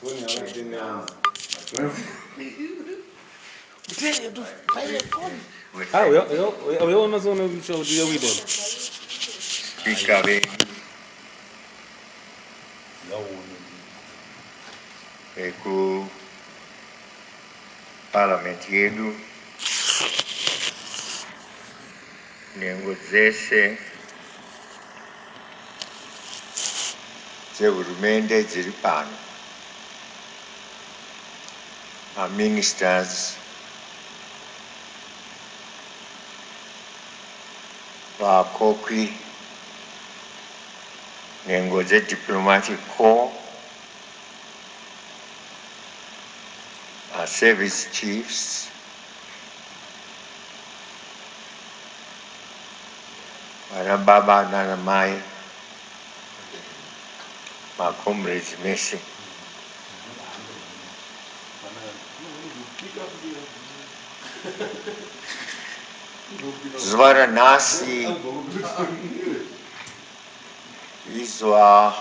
Speaker ku Parliament yedu nyengo zese zehurumende dziri pano, ministers, vakokwi, nyengo diplomatic corps, service chiefs, vana baba nana mai, comrades mese. Zuva ranhasi izuva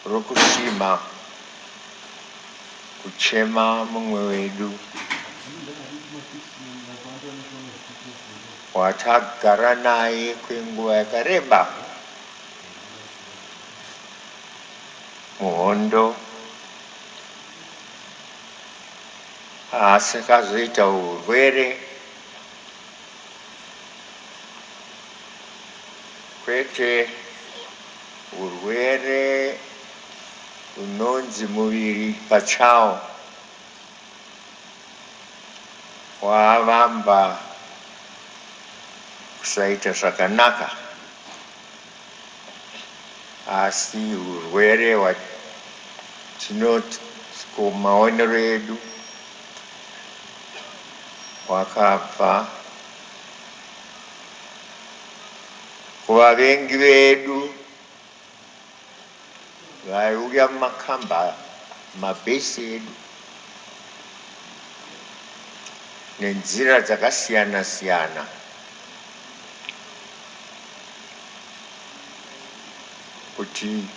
rokusvima kuchema mumwe wedu watagara naye kwenguva yakareba muhondo, asi akazoita urwere, kwete urwere unonzi muviri pachawo wavamba kusaita zvakanaka, asi urwere hwatinoti kumaonero edu wakabva kuvavengi vedu vaiuya mumakamba mabhesi edu nenzira dzakasiyana siyana kuti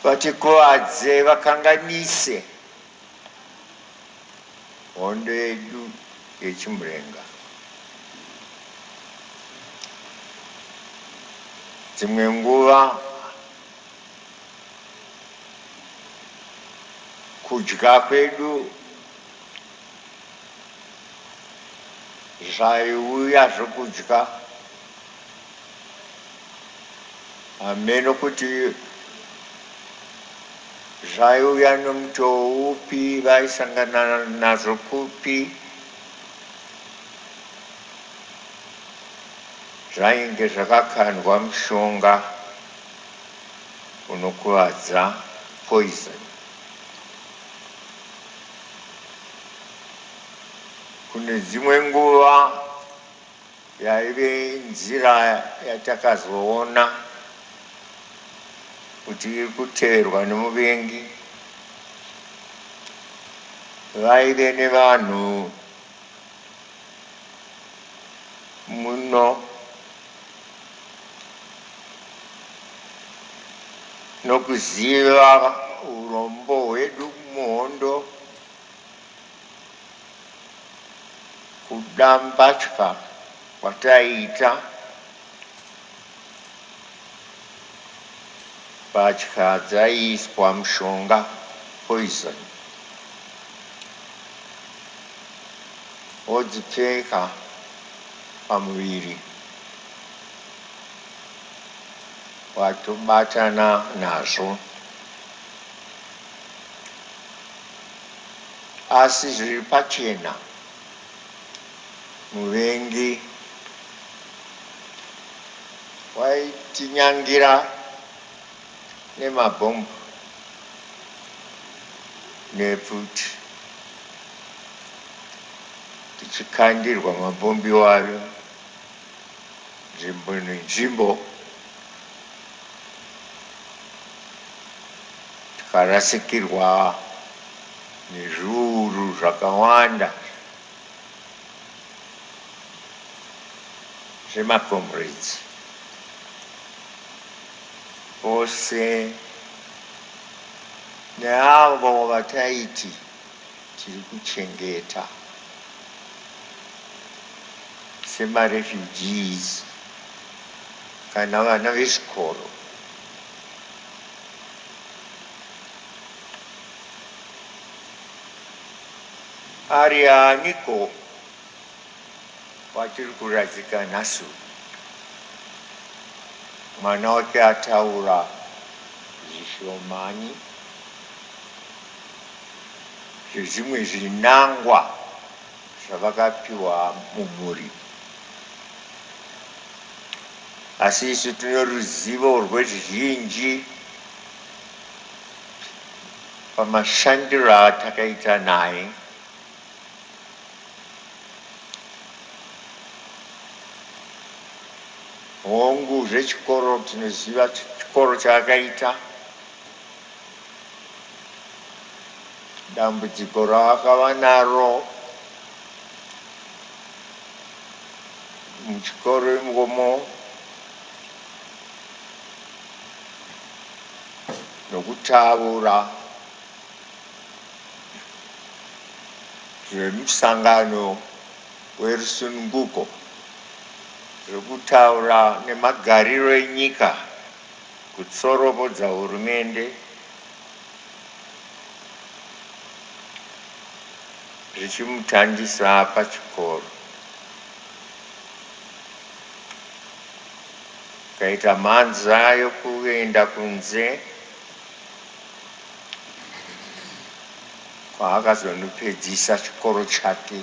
vatikuvadze, vakanganise hondo yedu yechimurenga. Dzimwe nguva kudya kwedu zvaiuya zvokudya hameno kuti zvaiuya nomutoo upi, vaisangana nazvo kupi, zvainge zvakakandwa mushonga unokuvadza, poison. Kune dzimwe nguva yaive nzira yatakazoona kuti iri kuteverwa nemuvengi, vaive nevanhu muno nokuziva urombo hwedu muhondo, kuda mbatya kwataiita, mbatya dzaiiswa mushonga, poison, wodzipfeka pamuviri watobatana nazvo. Asi zviri pachena, muvengi waitinyangira nemabhombu nepfuti, tichikandirwa mabhombi wayo nzvimbo nenzvimbo, tikarasikirwa nezviuru zvakawanda zvemacomrades. Vose neavo vataiti tiri kuchengeta semarefugees kana vana vezvikoro. Ari aniko watiri kuradzika nhasi? Mwana wake ataura zvishomani zvezvimwe zvinangwa zvavakapiwa mumhuri, asi isu tine ruzivo rwezvizhinji pamashandiro atakaita naye. Hongu zvechikoro tinoziva chikoro chaakaita, dambudziko raakava naro muchikoro imomo, nokutaura zvemusangano werusununguko, zvekutaura nemagariro enyika, kutsoropodza hurumende, zvichimutandisa pachikoro. Kaita mhanza yokuenda kunze kwaakazonopedzisa chikoro chake,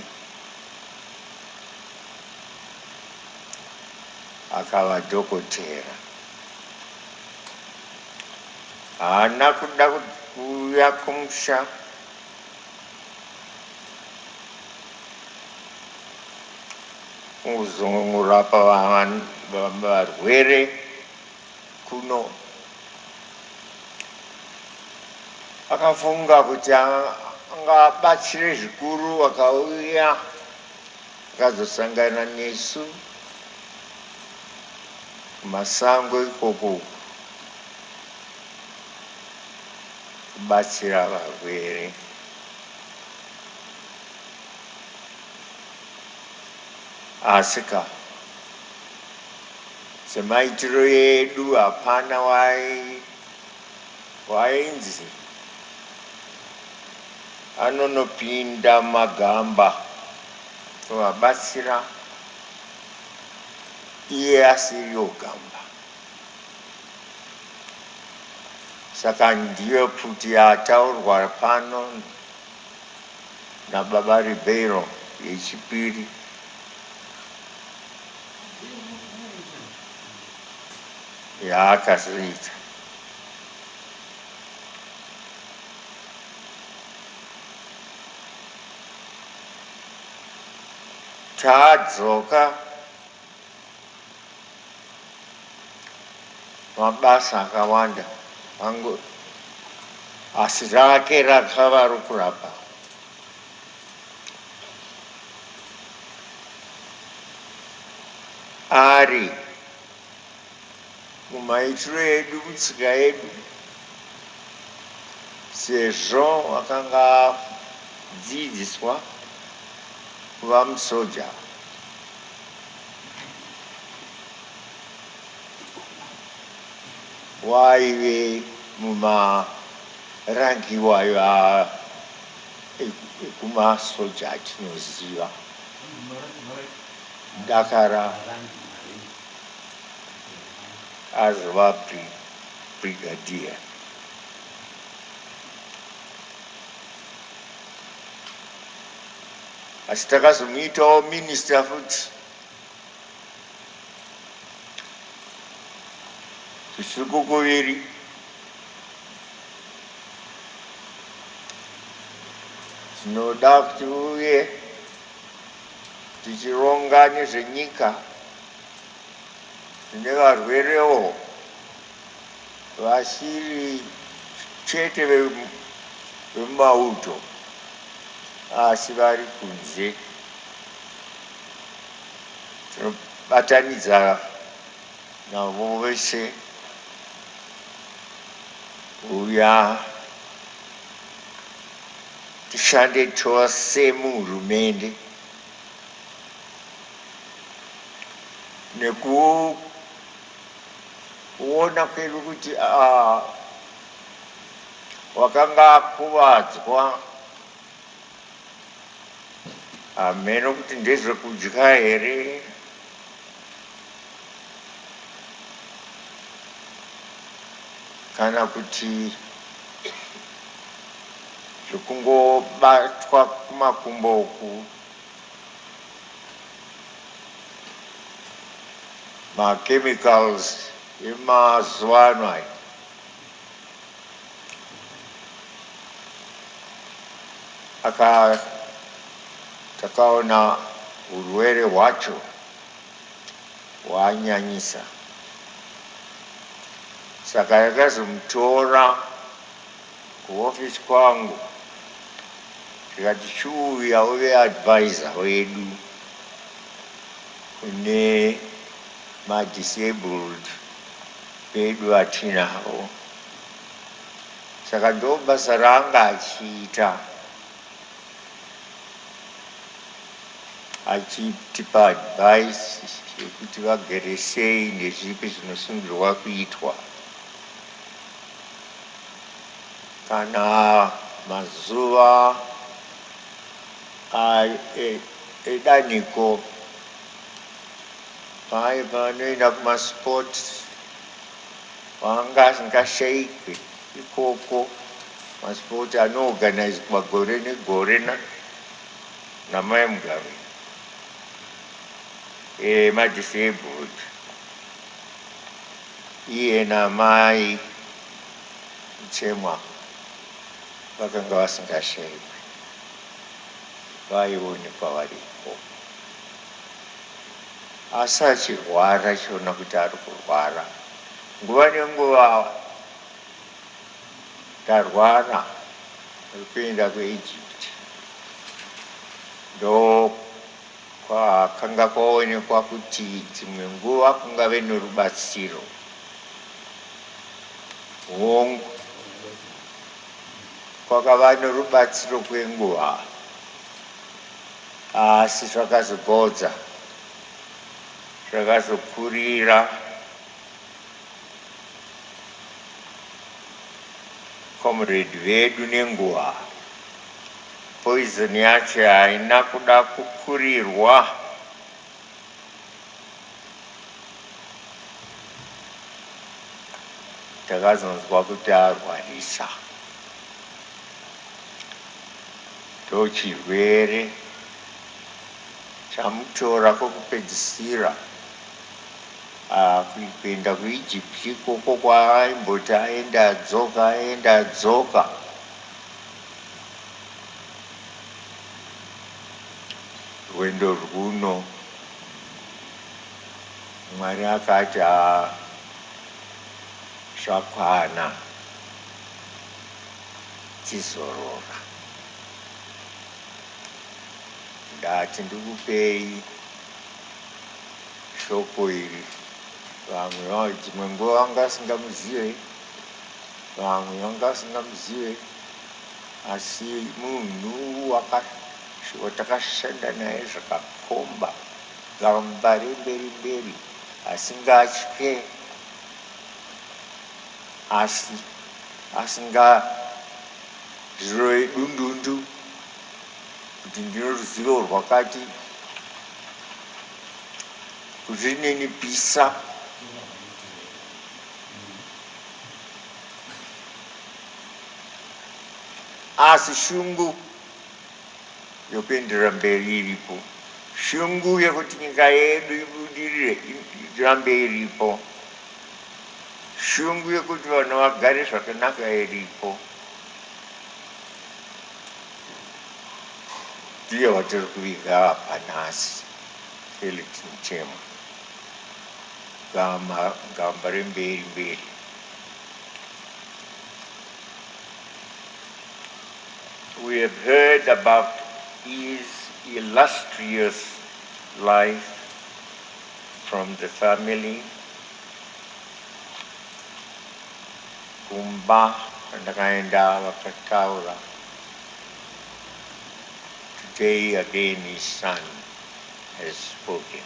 akava dhokotera. Haana kuda kuuya kumusha, kuzorapa varwere kuno. Akafunga kuti angabatsire zvikuru, akauya akazosangana nesu kumasango ikoko kubatsira varwere. Asika semaitiro edu hapana wainzi anonopinda magamba kuvabatsira iye asiriyo gamba. Saka ndiyo pfuti yataurwa pano nababa Ribeiro yechipiri. Yaakazoita tadzoka mabasa akawanda asi rake rakava rokurapa. Ari mumaitiro edu, mutsika yedu, sezvo akanga adzidziswa kuva musoja, waive mumarangi wayo ekumasoja atinoziva. Dakara azova brigadier. Asi takazomuitawo minister futi. Zvisiri kukuviri. Tinoda kuti uye tichironga nezvenyika, nevarwerewo vasiri chete vemumauto asi vari kunze. Tinobatanidza navo vese kuuya tishande chose muhurumende nekuona kwedu kuti wakanga akuvadzwa hameno kuti ndezvekudya here kana kuti zvekungobatwa kumakumbo uku machemicals emazuva ano aya takaona urwere hwacho hwanyanyisa saka yakazomutora kuofisi kwangu tikati chiuya uve advisor wedu kune madisabled vedu atinavo. Saka ndo basa ranga achiita, achitipa advice yekuti vagere sei nezvipi zvinosungirwa kuitwa kana mazuva edaniko pai panoenda kumasports wanga asingashaikwe ikoko. Masport anoorganizwa gore negore namai Mugabe madisabled, iye namai Muchemwa vakanga vasingashaikwe, vaionekwa varipo. Asi achirwara achiona kuti ari kurwara, nguva nenguva tarwara kuenda kuEgypt, ndo kwakanga kwaonekwa kuti dzimwe nguva kungave norubatsiro hongu, kwakava norubatsiro kwenguva, asi zvakazogodza zvakazokurira. Comrade vedu nenguva, poison yacho haina kuda kukurirwa, takazonzwa kuti arwarisa. Ndo chirwere chamutora kwokupedzisira kuenda kuEgypt, ikoko kwaaimboti aenda adzoka. Rwendo rwuno Mwari akati zvakwana, tizorora. Ndati ndikupei shoko iri, vamwe dzimwe nguva vanga vasingamuzive, vamwe vanga vasingamuzive, asi munhu watakashanda naye zvakakomba, gamba mberi asingatye, asi asingazvirove dundundu kuti ndino ruzivo rwakati kuzvininipisa. Asi shungu yokuenderera mberi iripo, shungu yekuti nyika yedu ibudirire irambe iripo, shungu yekuti vanhu vagare zvakanaka iripo. Ndiye watiri kuviga apa nhasi, Felix Ngwarati, gamba remberi. We have heard about his illustrious life from the family. Kumba ndakaenda vakataura Today again his son has spoken.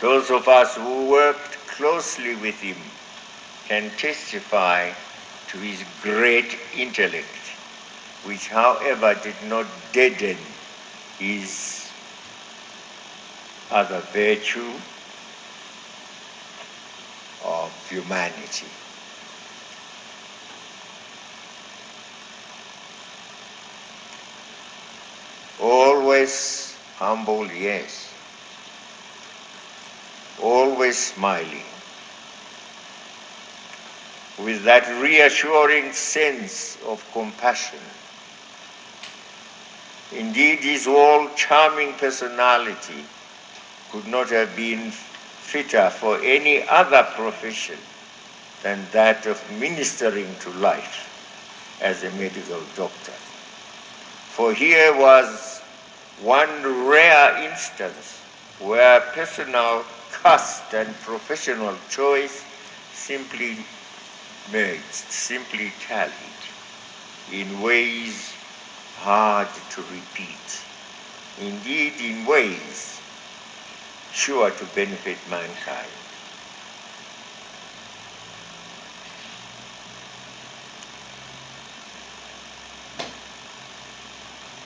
Those of us who worked closely with him can testify to his great intellect, which, however, did not deaden his other virtue of humanity. Always humble, yes. Always smiling. With that reassuring sense of compassion. Indeed, his all-charming personality could not have been fitter for any other profession than that of ministering to life as a medical doctor. For here was one rare instance where personal caste and professional choice simply merged, simply tallied in ways hard to repeat. Indeed, in ways sure to benefit mankind.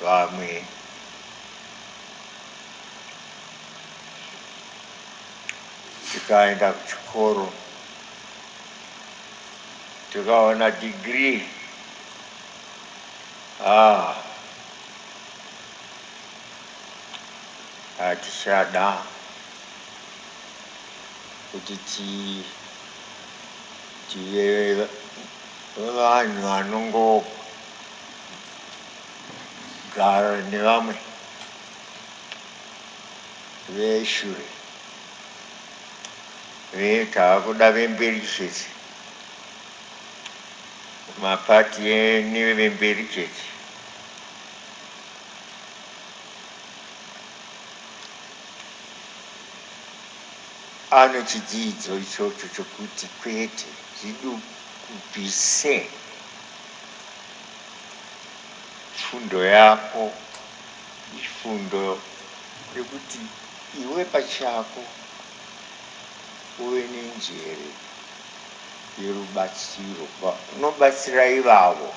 Vamwe tikaenda kuchikoro tikaona degree hatishada kuti tive vanhu vanongogara nevamwe veshure tavakuda vemberi chete, mapati nevemberi chete. Ano chidzidzo ichocho chokuti kwete zvidubvise fundo yako, ifundo yekuti iwe pachako uve nenjere yerubatsiro, unobatsira ivavo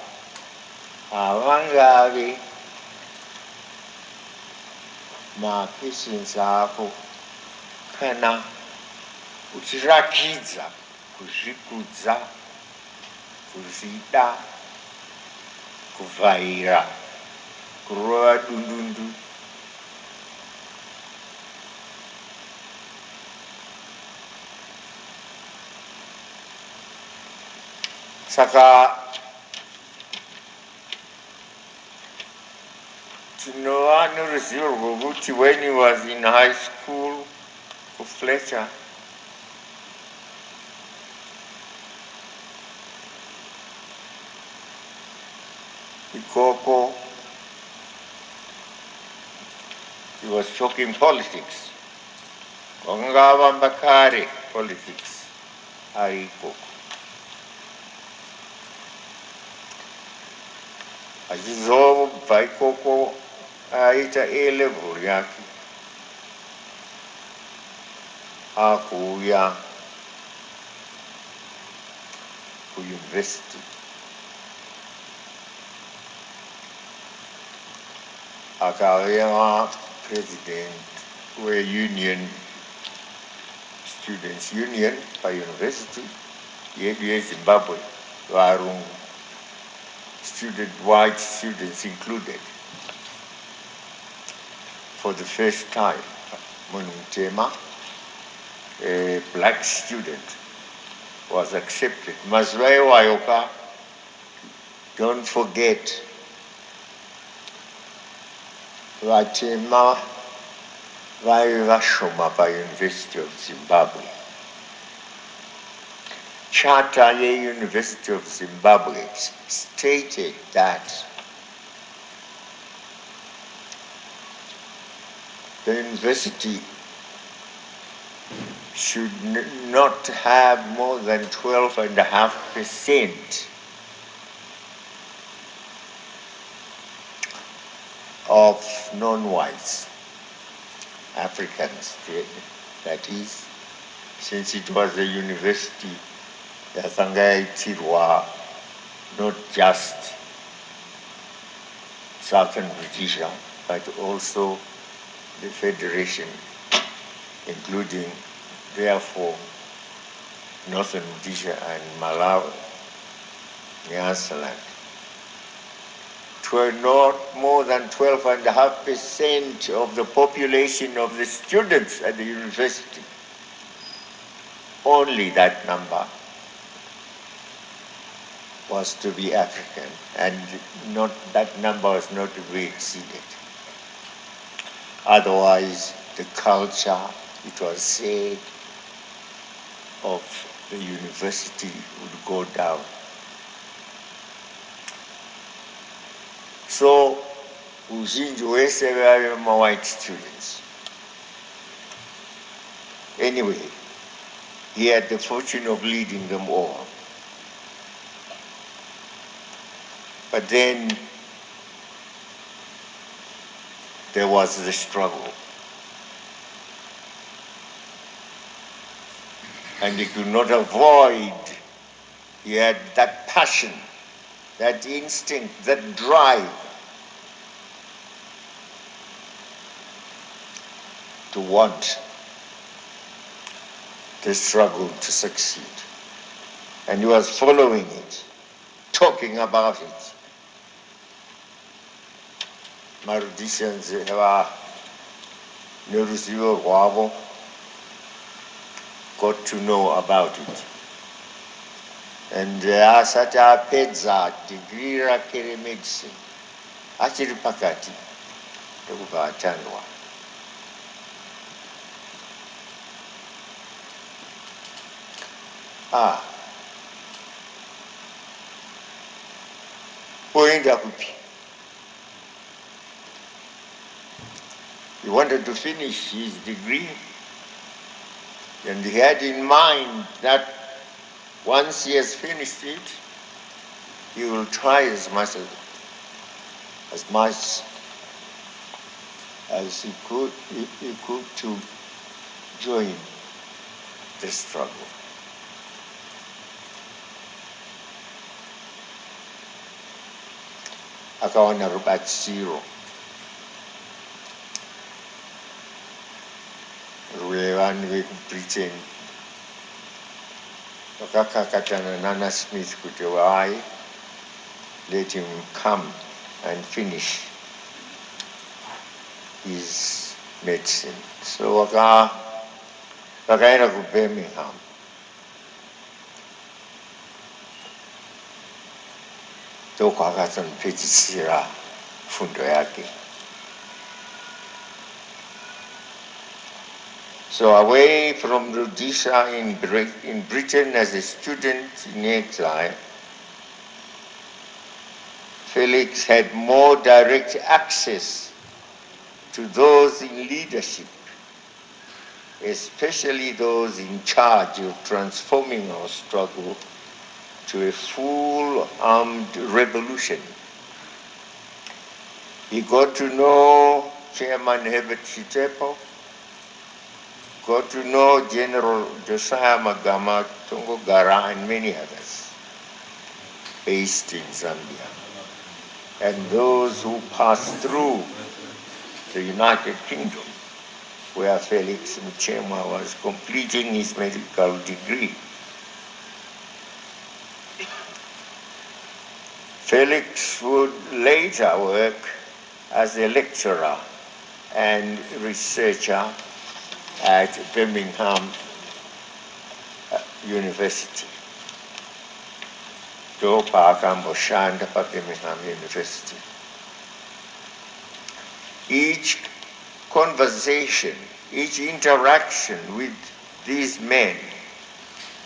havangave mapeshens ako kana uchirakidza kuzvikudza, kuzvida, kuvhaira, kurova dundundu. Saka tinova neruzivo rwokuti when he was in high school kuFletcher, ikoko he was talking politics. Wakangavamba kare politics ari ikoko. Achizobva ikoko aita A-level yake akuuya kuuniversity akava president weunion, students union pauniversity yedu yeZimbabwe, varungu, white students included. For the first time, munhu mutema, a black student, was accepted. Mazuva iwayo, don't forget, vatema vaive vashoma paUniversity of Zimbabwe. Charter yeUniversity of Zimbabwe stated that the university should not have more than 12.5% of non-whites, Africans, that is, since it was a university, yakanga not just Southern Rhodesia, but also the Federation, including, therefore, Northern Rhodesia and Malawi, Nyasaland. Not more than 12.5% of the population of the students at the university. Only that number was to be African, and that number was not to be exceeded. Otherwise, the culture, it was said, of the university would go down. So, uzhinji wese vaiva white students. Anyway, he had the fortune of leading them all. But then there was the struggle. And he could not avoid, he had that passion, that instinct, that drive to want the struggle to succeed. And he was following it, talking about it. Marudisians have neruzivo rwavo, got to know about it. And asati apedza degree rake remedicine achiri pakati pekubva atandwa. Oenda kupi? He wanted to finish his degree, and he had in mind that once he has finished it, he will try as much as he could to join the struggle. Akawana rubatsiro rwevanhu vekubritain vakakakatana nana Smith kuti why let him come and finish his medicine. So vakaenda kuBirmingham. Ndokwakazonopedzisira fundo yake. So away from Rhodesia in Britain as a student in exile, Felix had more direct access to those in leadership, especially those in charge of transforming our struggle to a full armed revolution. He got to know Chairman Herbert Chitepo, got to know General Josiah Magama Tongogara and many others based in Zambia, and those who passed through the United Kingdom, where Felix Muchemwa was completing his medical degree. Felix would later work as a lecturer and researcher at Birmingham University. Ndopakamboshanda paBirmingham University. Each conversation, each interaction with these men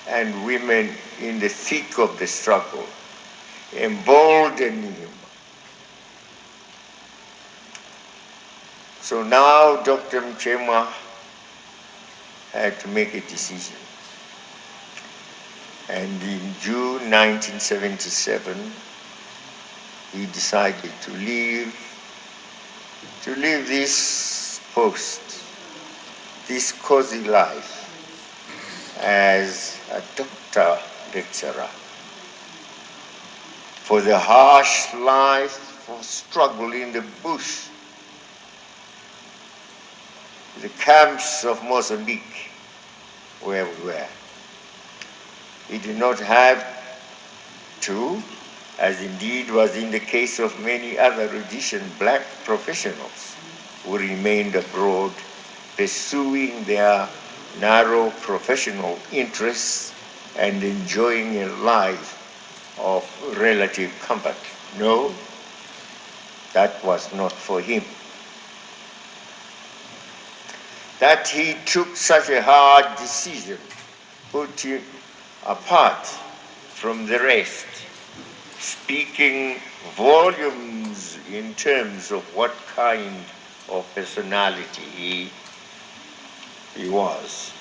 and women in the thick of the struggle emboldened him. So now Dr. Muchemwa had to make a decision. And in June 1977, he decided to leave to leave this post, this cozy life as a doctor lecturer, for the harsh life of struggle in the bush, the camps of Mozambique, where we were. He did not have to, as indeed was in the case of many other rhodesian black professionals who remained abroad, pursuing their narrow professional interests and enjoying a life of relative comfort. No, that was not for him. That he took such a hard decision put him apart from the rest, speaking volumes in terms of what kind of personality he was.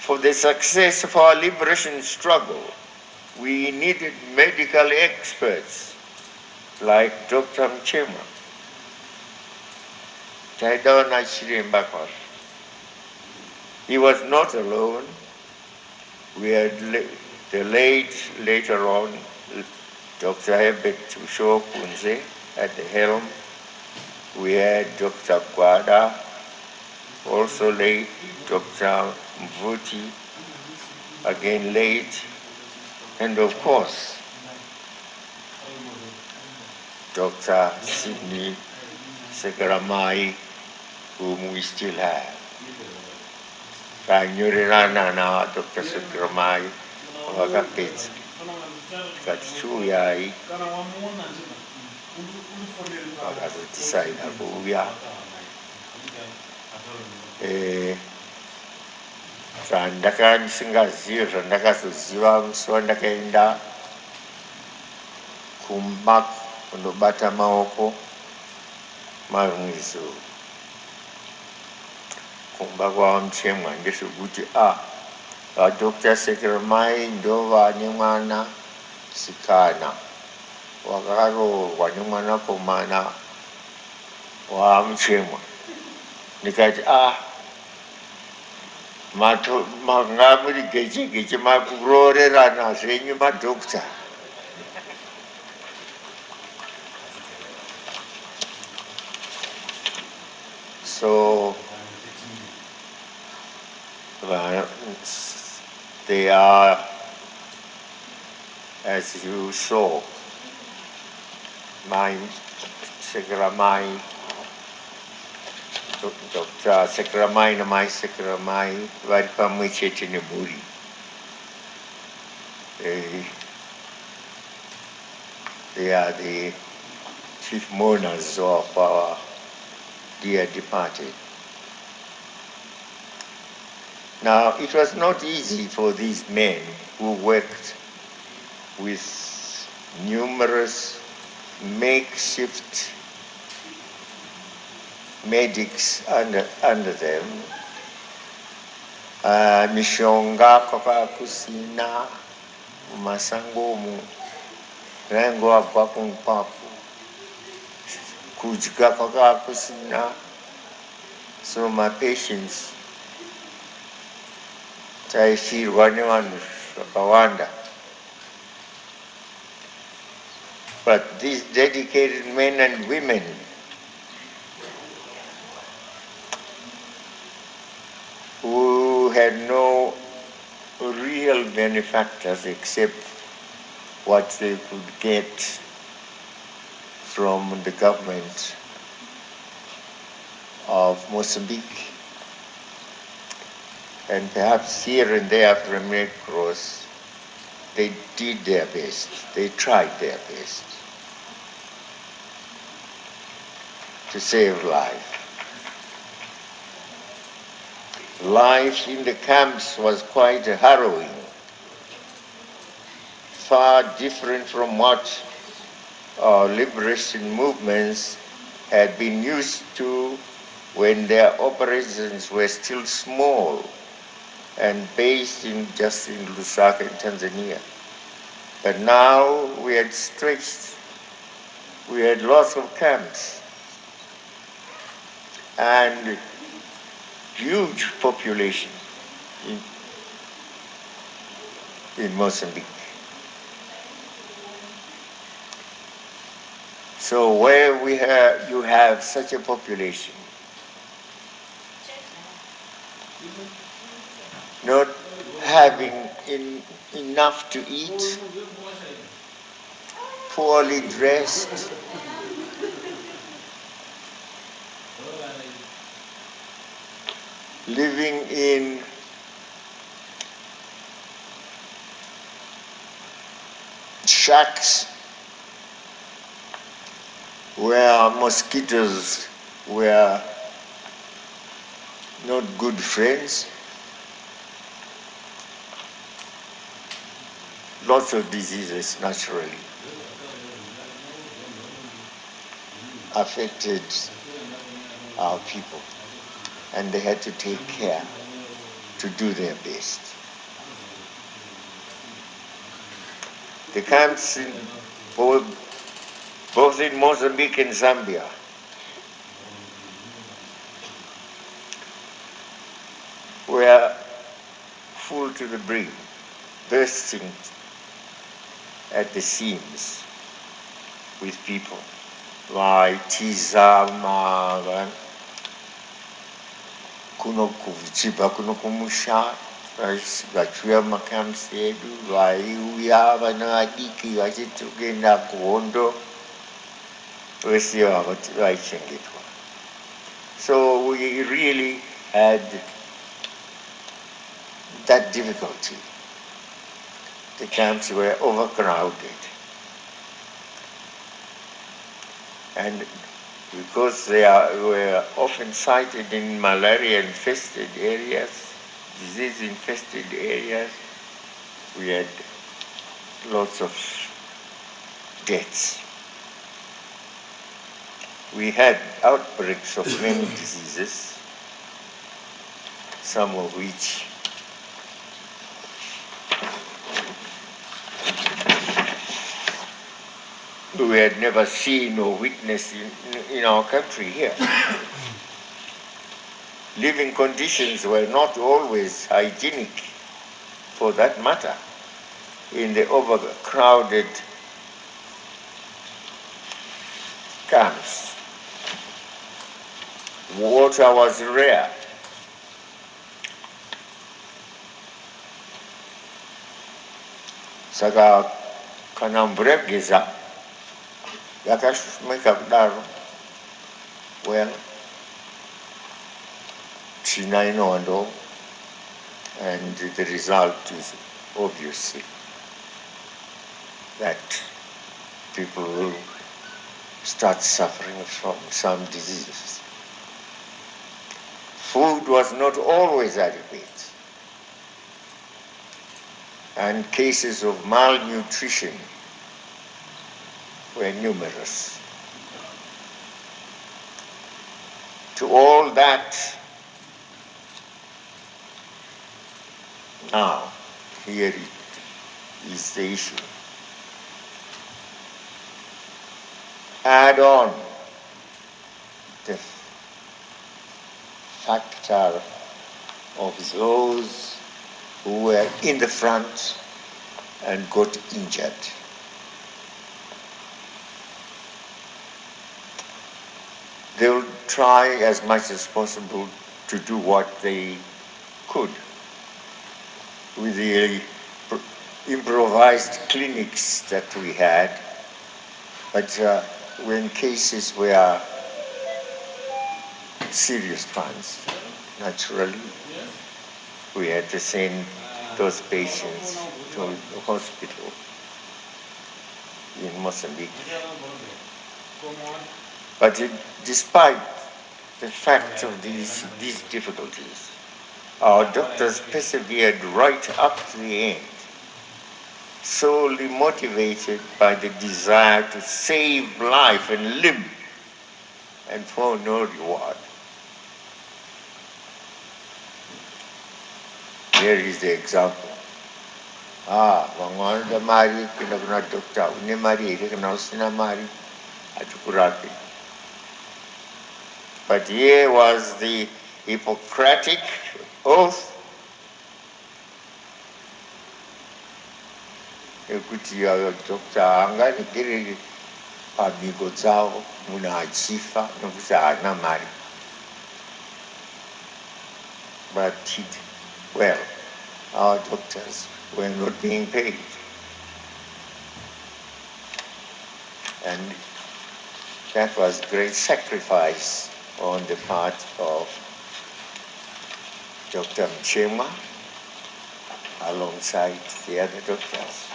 For the success of our liberation struggle, we needed medical experts like Dr. Muchemwa. He was not alone. We had the later on, Dr. Herbert Ushokunze at the helm. We had Dr. Gwada, also late, Dr. Mvuti, again late, and of course, Dr. Sidney Segaramai, whom we still have. Kanyurirana na Dr. Segaramai, wakapetsa. Katichuyai, wakazotisaida kuuya. Ndisingaziva zvandakazoziva musi wandakaenda kumba kundobata maoko marumwizo kumba kwaMuchemwa ndezvekuti Dr. Sekeramai ndo vane mwana sikana wakaroorwa nemwanakomana waMuchemwa. Ndikati manga muri geche makuroorerana zvenyu madhokta. So they are, as you saw, my Sekeramai, Dr. Sekeramai na mai Sekeramai vari pamwe chete nemhuri. They are the chief mourners of our dear departed. Now, it was not easy for these men who worked with numerous makeshift medics under them. Mishonga kwaka kusina masangomu rengo agwa kumpapu kudya kwaka kusina. So my patients taifirwa nevanhu vakawanda. But these dedicated men and women who had no real benefactors except what they could get from the government of Mozambique, and perhaps here and there from Red Cross, they did their best, they tried their best to save life. Life in the camps was quite harrowing, far different from what our liberation movements had been used to when their operations were still small and based just in Lusaka in Tanzania. But now we had stretched We had lots of camps and huge population in Mozambique. So where you have such a population, not having enough to eat, poorly dressed, living in shacks where mosquitoes were not good friends, lots of diseases naturally affected our people, and they had to take care to do their best. The camps in both in Mozambique and Zambia were full to the brim, bursting at the seams with people. Vaitizama kuno kuchiba kuno kumusha vachiuya mumakamps edu, vaiuya vana vadiki vachitogenda kuhondo, vese vaichengetwa. So we really had that difficulty. The camps were overcrowded. And because they were often sited in malaria-infested areas, disease-infested areas, we had lots of deaths. We had outbreaks of many diseases, some of which we had never seen or witnessed in our country here. Living conditions were not always hygienic, for that matter, in the overcrowded camps. Water was rare. Saka kana mvura yageza yakashumika kudaro, well, tsvina inowandawo, and the result is obviously that people will start suffering from some diseases. Food was not always adequate, and cases of malnutrition were numerous. To all that, now, here is the issue. Add on the factor of those who were in the front and got injured. They will try as much as possible to do what they could with the improvised clinics that we had, but when cases were serious ones, naturally, we had to send those patients to the hospital in Mozambique. But despite the fact of these difficulties, our doctors persevered right up to the end, solely motivated by the desire to save life and limb, and for no reward. Here is the example. Vamwana mari kuna doctor, une mari here kana usina mari, hatukuraphi. But here was the Hippocratic oath ekuti Dr. anganikire pamhiko dzavo munhu achifa nokuti haana mari. But well, our doctors were not being paid. And that was great sacrifice on the part of Dr. Muchemwa alongside the other doctors.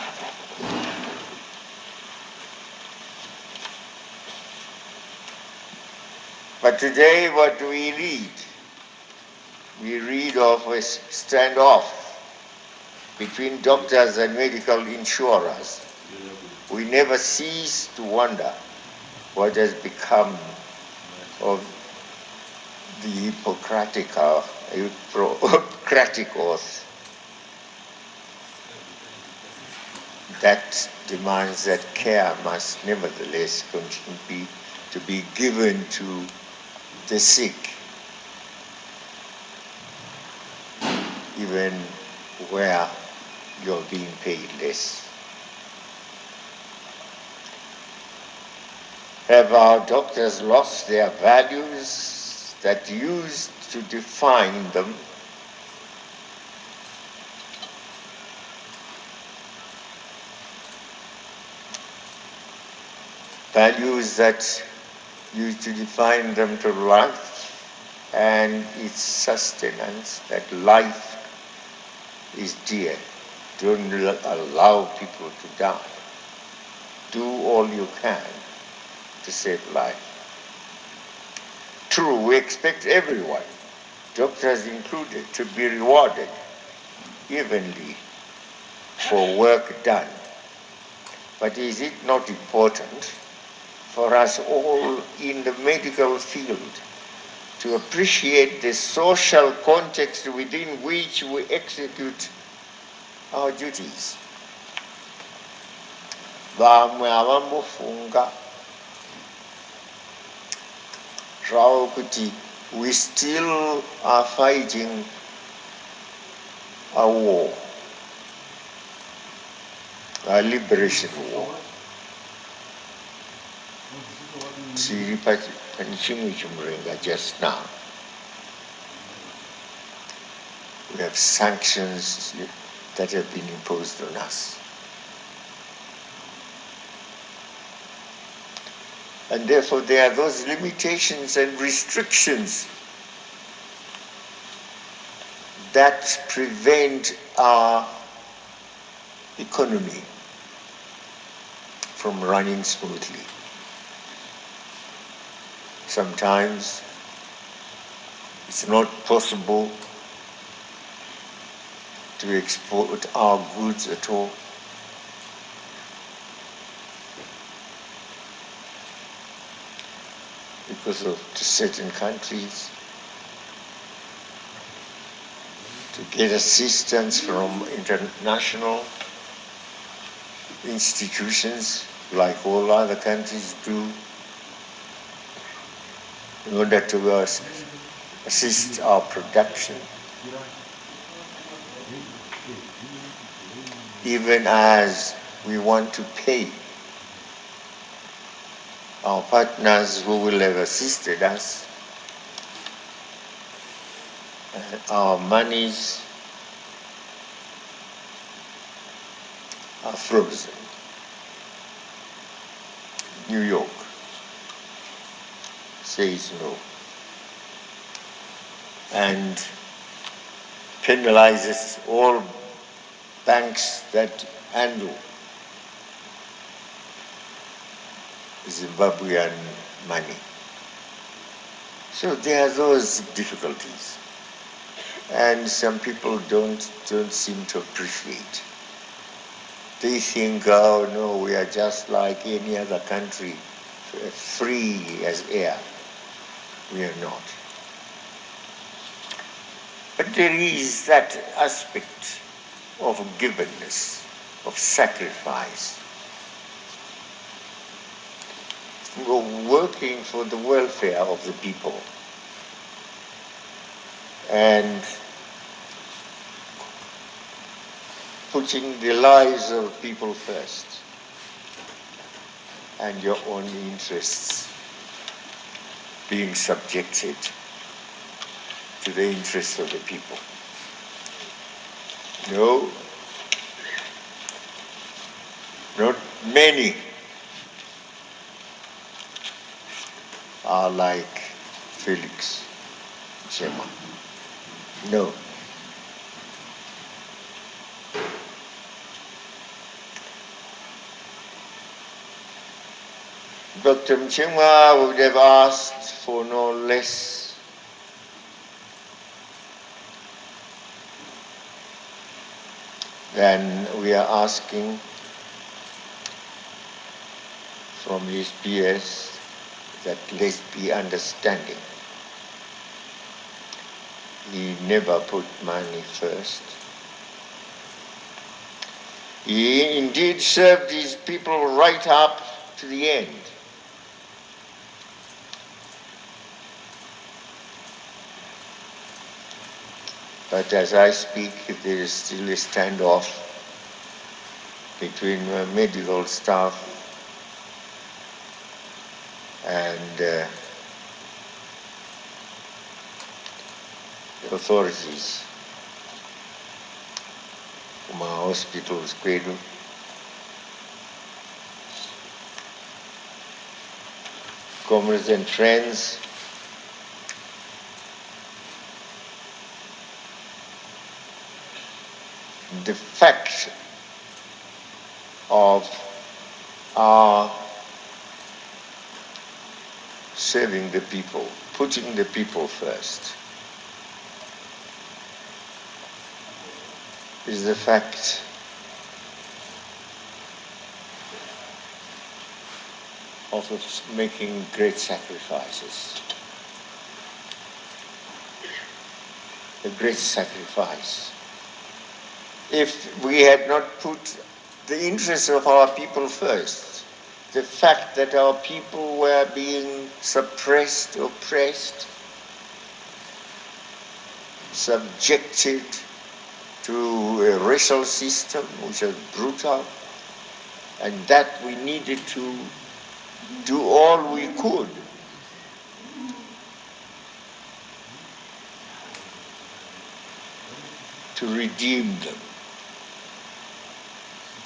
But today what do we read? We read of a standoff between doctors and medical insurers. We never cease to wonder what has become of the Hippocratic oath that demands that care must nevertheless continue to be given to the sick, even where you're being paid less. Have our doctors lost their values that used to define them? Values that used to define them to life and its sustenance, that life is dear. Don't allow people to die. Do all you can to save life. True, we expect everyone, doctors included, to be rewarded evenly for work done. But is it not important for us all in the medical field to appreciate the social context within which we execute our duties? Vamwe avambofunga zvavo kuti we still are fighting a war, a liberation war. Tiri pane chimwe chimurenga just now. We have sanctions that have been imposed on us. And therefore there are those limitations and restrictions that prevent our economy from running smoothly. Sometimes it's not possible to export our goods at all. Because of certain countries, to get assistance from international institutions like all other countries do in order to assist our production. Even as we want to pay our partners who will have assisted us, our monies are frozen. New York says no and penalizes all banks that handle Zimbabwean money. So there are those difficulties, and some people don't seem to appreciate. They think, oh no, we are just like any other country, free as air. We are not. But there is that aspect of givenness, of sacrifice, working for the welfare of the people and putting the lives of people first and your own interests being subjected to the interests of the people. No, not many are like Felix Ngwarati. No. Dr. Muchemwa would have asked for no less than we are asking from his peers, that let's be understanding. He never put money first. He indeed served his people right up to the end. But as I speak, there is still a standoff between medical staff and authorities from our hospitals, Kwedu. Comrades and friends, the fact of our serving the people, putting the people first, is the fact of us making great sacrifices. A great sacrifice. If we had not put the interests of our people first, the fact that our people were being suppressed, oppressed, subjected to a racial system which was brutal, and that we needed to do all we could to redeem them.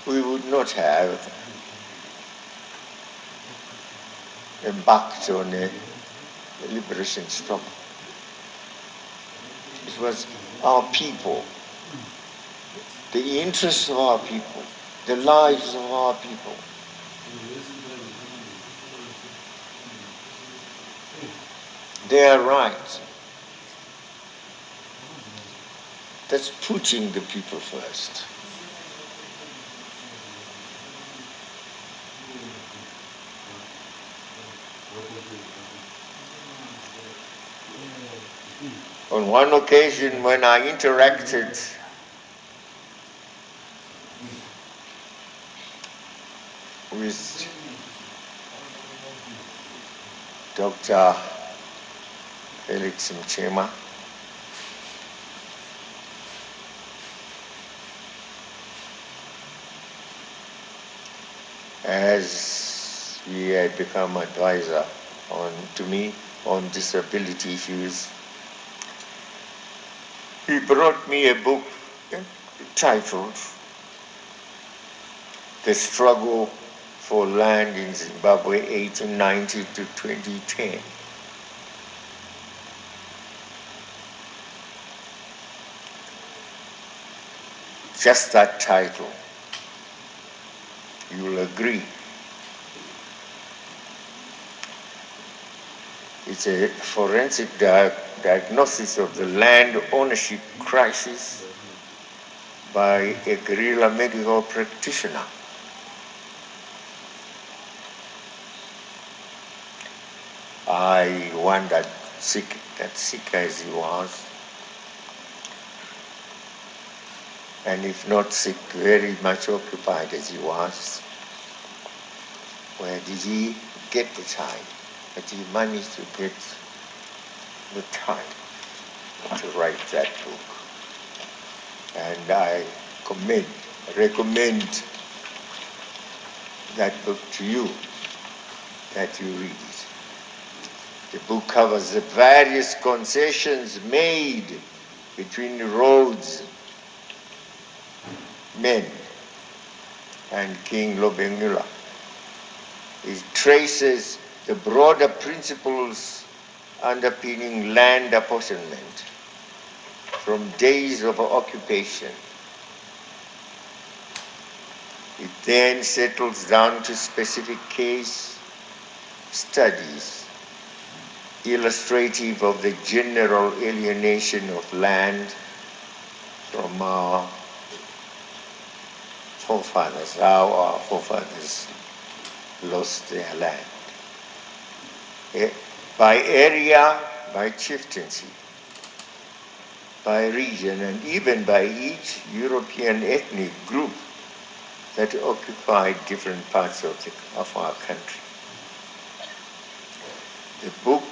We would not have embarked on a liberation struggle. It was our people, the interests of our people, the lives of our people, their rights. That's putting the people first. On one occasion when I interacted with Dr. Felix Ngwarati, as he had become advisor to me on disability issues, he brought me a book titled The Struggle for Land in Zimbabwe, 1890 to 2010. Just that title, you will agree. It's a forensic diagnosis of the land ownership crisis by a guerrilla medical practitioner. I wondered, sick as he was, and if not sick, very much occupied as he was, where did he get the time, but he managed to get the time to write that book. And I recommend that book to you, that you read it. The book covers the various concessions made between Rhodes men and King Lobengula. It traces the broader principles underpinning land apportionment from days of occupation. It then settles down to specific case studies illustrative of the general alienation of land from our forefathers, how our forefathers lost their land. By area, by chieftaincy, by region, and even by each European ethnic group that occupied different parts of our country. The book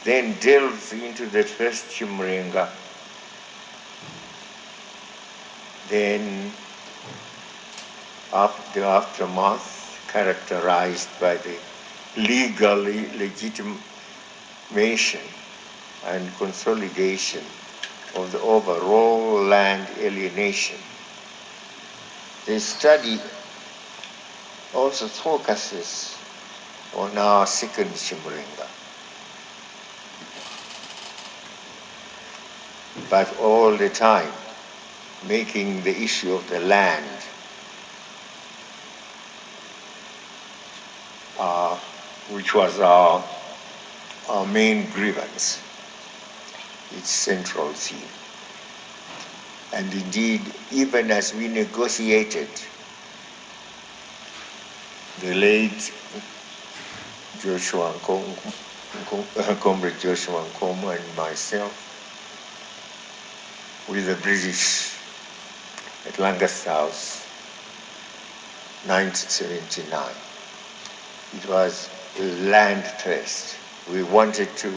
then delves into the first Chimurenga, then the aftermath, characterized by the legal legitimation and consolidation of the overall land alienation. The study also focuses on our second Chimurenga, but all the time making the issue of the land which was our main grievance, its central theme. And indeed, even as we negotiated, the late comrade Joshua Nkomo and myself, with the British at Lancaster House, 1979. It was land first. We wanted to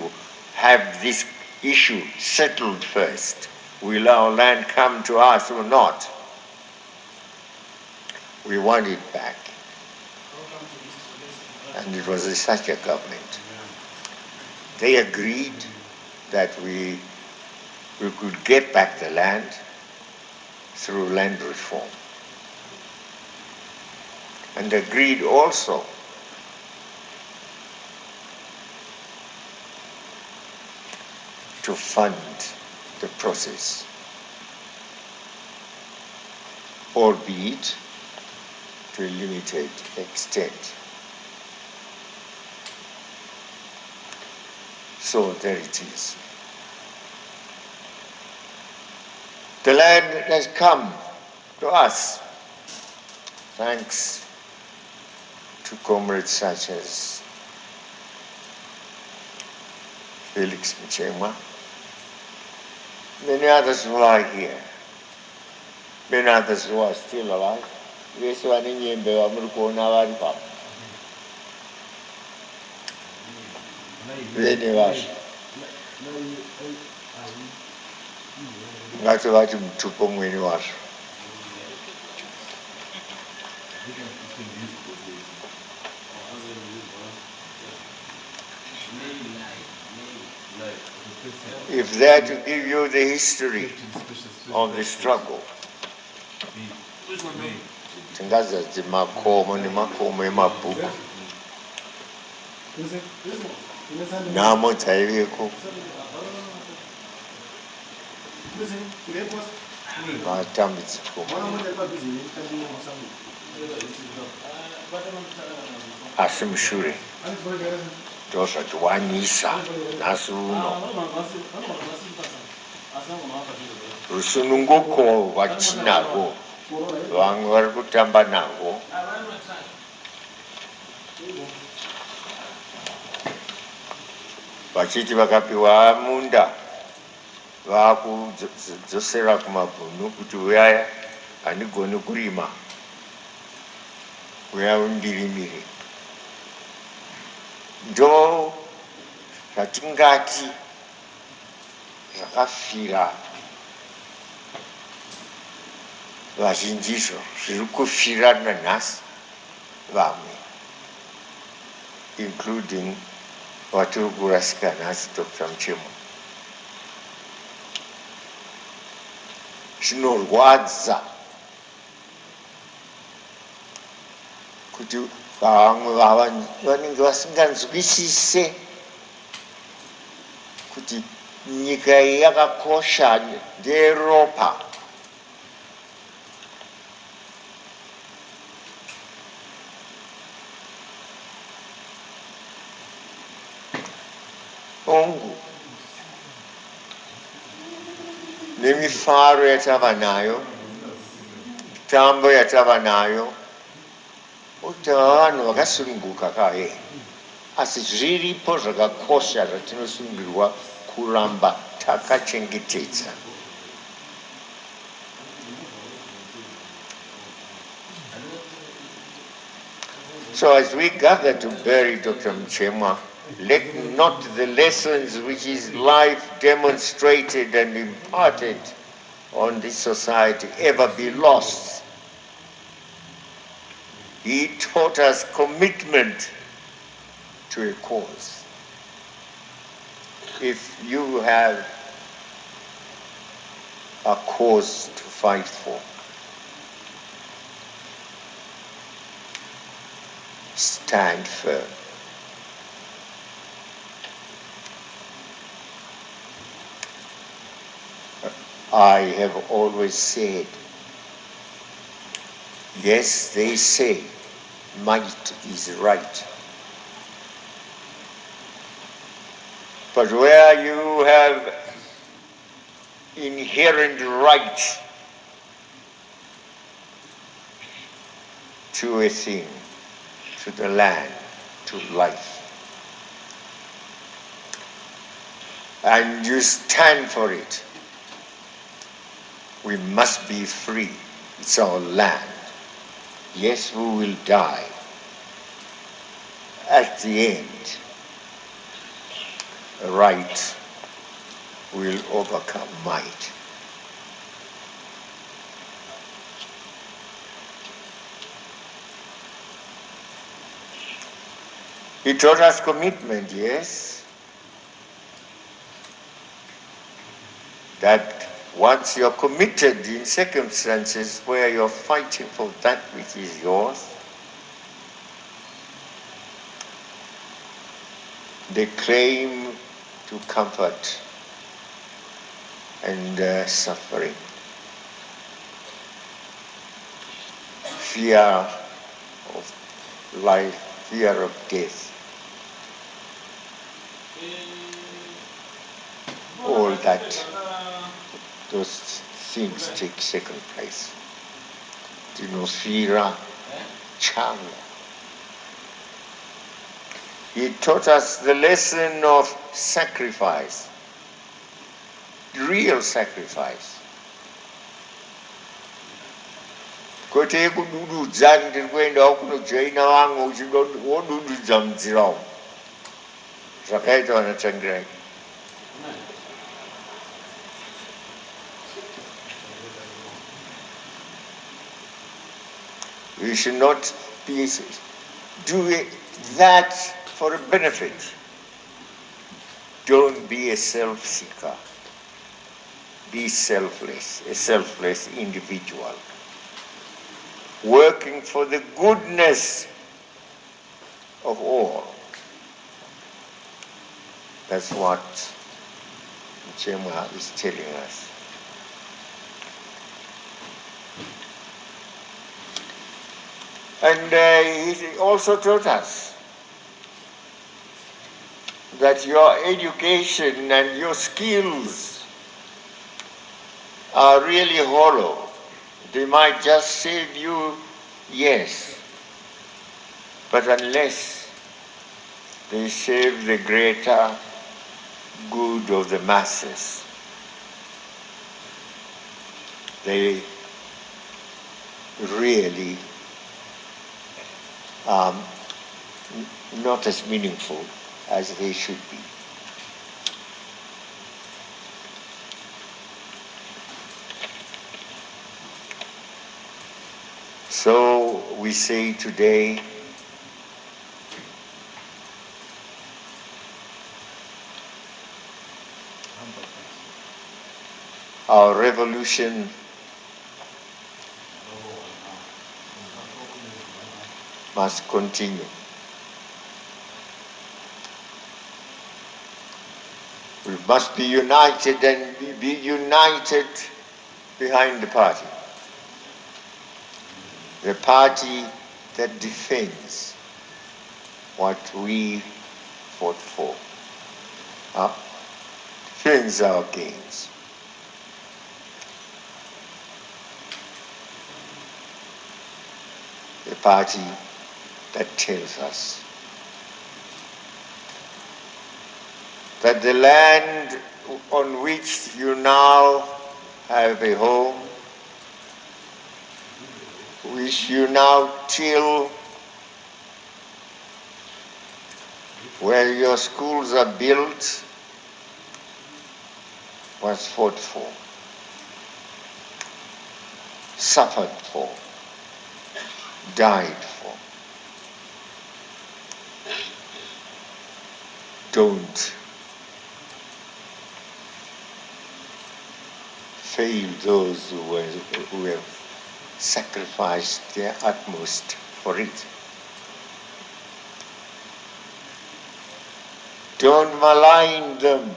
have this issue settled first. Will our land come to us or not? We want it back. And it was such a government. They agreed that we could get back the land through land reform. And agreed also to fund the process, albeit to a limited extent. So there it is. The land has come to us thanks to comrades such as Felix Ngwarati, many others who are here, many others who are still alive. Ngati vati mutupo mweni wazvo. If they are to give you the history of the struggle, tingaza makomo nemakomo emabhuku nhamo dzaiveko, vatambudziko, asi mushure ndozvati wanyisa nhasi uno rusununguko rwatinarwo vamwe vari kutamba narwo vachiti vakapiwa munda vakudzosera kumabhunu kuti uyaya handigoni kurima, uya undirimire. ndo zvatingati zvakafira vazhinjizvo zviri kufira nanhasi vamwe, including vatiri kurasika nhasi Dr. Muchemwa. Zvinorwadza kuti vamwe vanenge vasinganzwisise kuti nyika iyi yakakosha, ndeyeropa. Ongu nemifaro yatava nayo, mitambo yatava nayo, kuti vanhu vakasununguka kaye, asi zviripo zvakakosha zvatinosungirwa kuramba takachengetedza. So as we gather to bury Dr. Muchemwa, let not the lessons which his life demonstrated and imparted on this society ever be lost. He taught us commitment to a cause. If you have a cause to fight for, stand firm. I have always said, yes, they say might is right. But where you have inherent right to a thing, to the land, to life, and you stand for it, we must be free. It's our land. Yes, we will die. At the end, right will overcome might. He taught us commitment, yes. That once you're committed in circumstances where you're fighting for that which is yours, the claim to comfort and suffering, fear of life, fear of death, all that, those things take second place. Dinosfera, changa. He taught us the lesson of sacrifice, real sacrifice. Kote kudududza ndiri kuendawo kunojoina vamwe wodududza munzira umu. Zvakaita vanaTsvangirai. We should not be doing that for a benefit. Don't be a self-seeker. Be selfless, a selfless individual, working for the goodness of all. That's what Muchemwa is telling us. And he also taught us that your education and your skills are really hollow. They might just save you, yes, but unless they save the greater good of the masses, they really not as meaningful as they should be. So we say today, our revolution must continue. We must be united and be united behind the party. The party that defends what we fought for, defends our gains. The party that tells us that the land on which you now have a home, which you now till, where your schools are built, was fought for, suffered for, died for. Don't fail those who have sacrificed their utmost for it. Don't malign them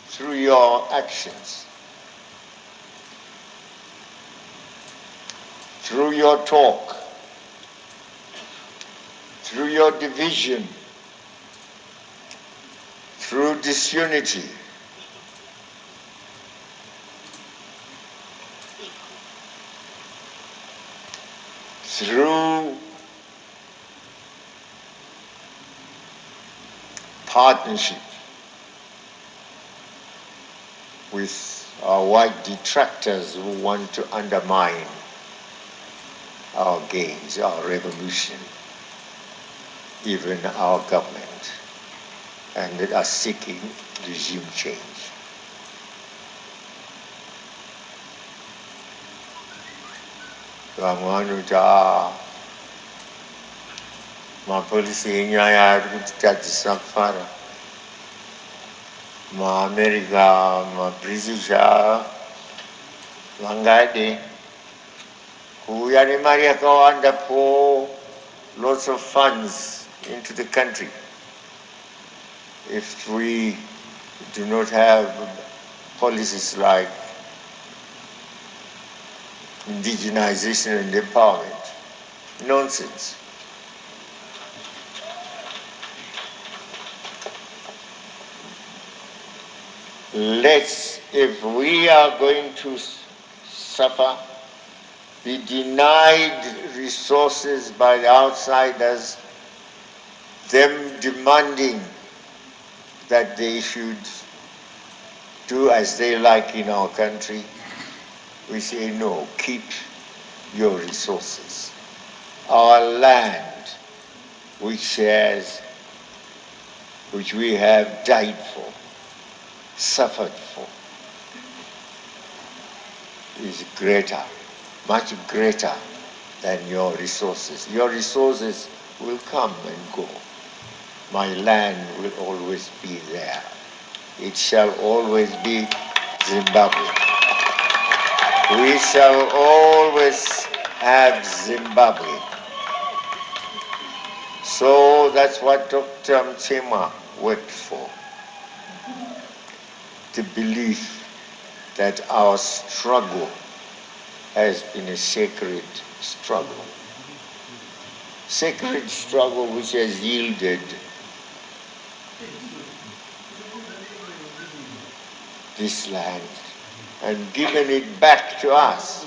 through your actions, through your talk, through your division, through disunity. Through partnership with our white detractors who want to undermine our gains, our revolution, even our government, and that are seeking regime change. Mapolisi yenyaya ari kutitadzisa kufara, maAmerica, maBritish vangade kuuya nemari yakawanda, pour lots of funds into the country if we do not have policies like indigenization and empowerment. Nonsense. If we are going to suffer, be denied resources by the outsiders, them demanding that they should do as they like in our country, we say no, keep your resources. Our land, which we have died for, suffered for, is greater, much greater than your resources. Your resources will come and go. My land will always be there. It shall always be Zimbabwe. We shall always have Zimbabwe. So that's what Dr. Muchemwa worked for. The belief that our struggle has been a sacred struggle. Sacred struggle which has yielded this land and given it back to us.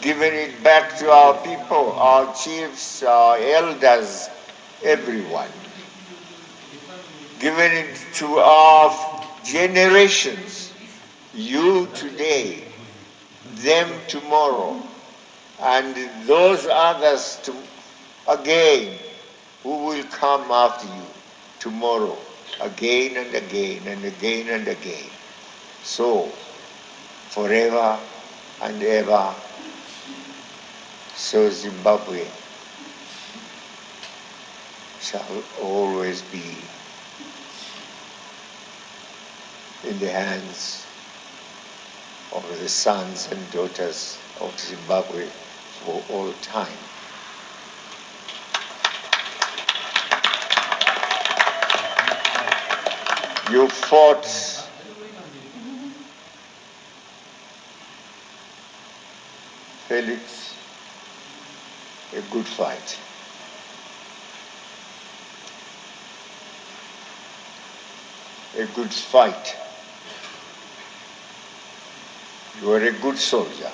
Given it back to our people, our chiefs, our elders, everyone. Given it to our generations. You today, them tomorrow, and those others again who will come after you tomorrow, again and again and again and again. So, forever and ever, so Zimbabwe shall always be in the hands of the sons and daughters of Zimbabwe for all time. You fought Felix a good fight. A good fight. You are a good soldier,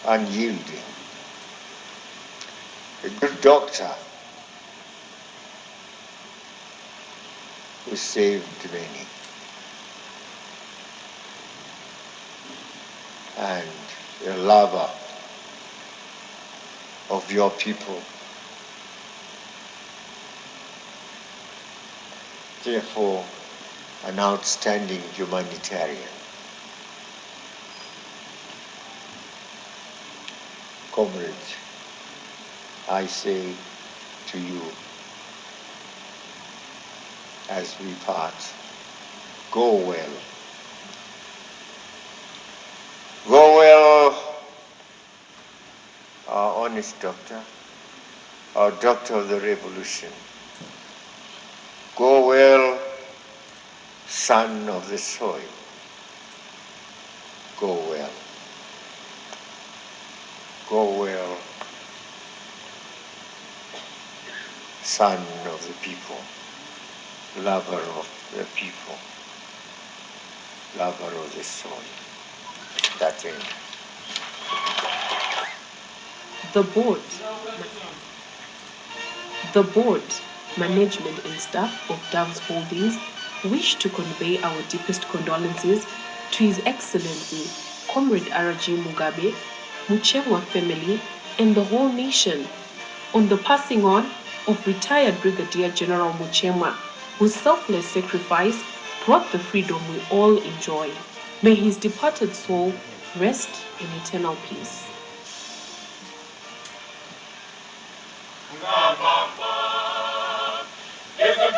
unyielding, a good doctor who saved many, and a lover of your people. Therefore, an outstanding humanitarian. Comrades, I say to you as we part, go well. Go well, our honest doctor, our doctor of the revolution. Go well, son of the soil. Go well. Go well, son of the people, lover of the people, lover of the soil. That's it. The board, management and staff of Dove's Holdings wish to convey our deepest condolences to His Excellency, Comrade R.G. Mugabe, Muchemwa family, and the whole nation on the passing on of retired Brigadier-General Muchemwa, whose selfless sacrifice brought the freedom we all enjoy. May his departed soul rest in eternal peace. Is the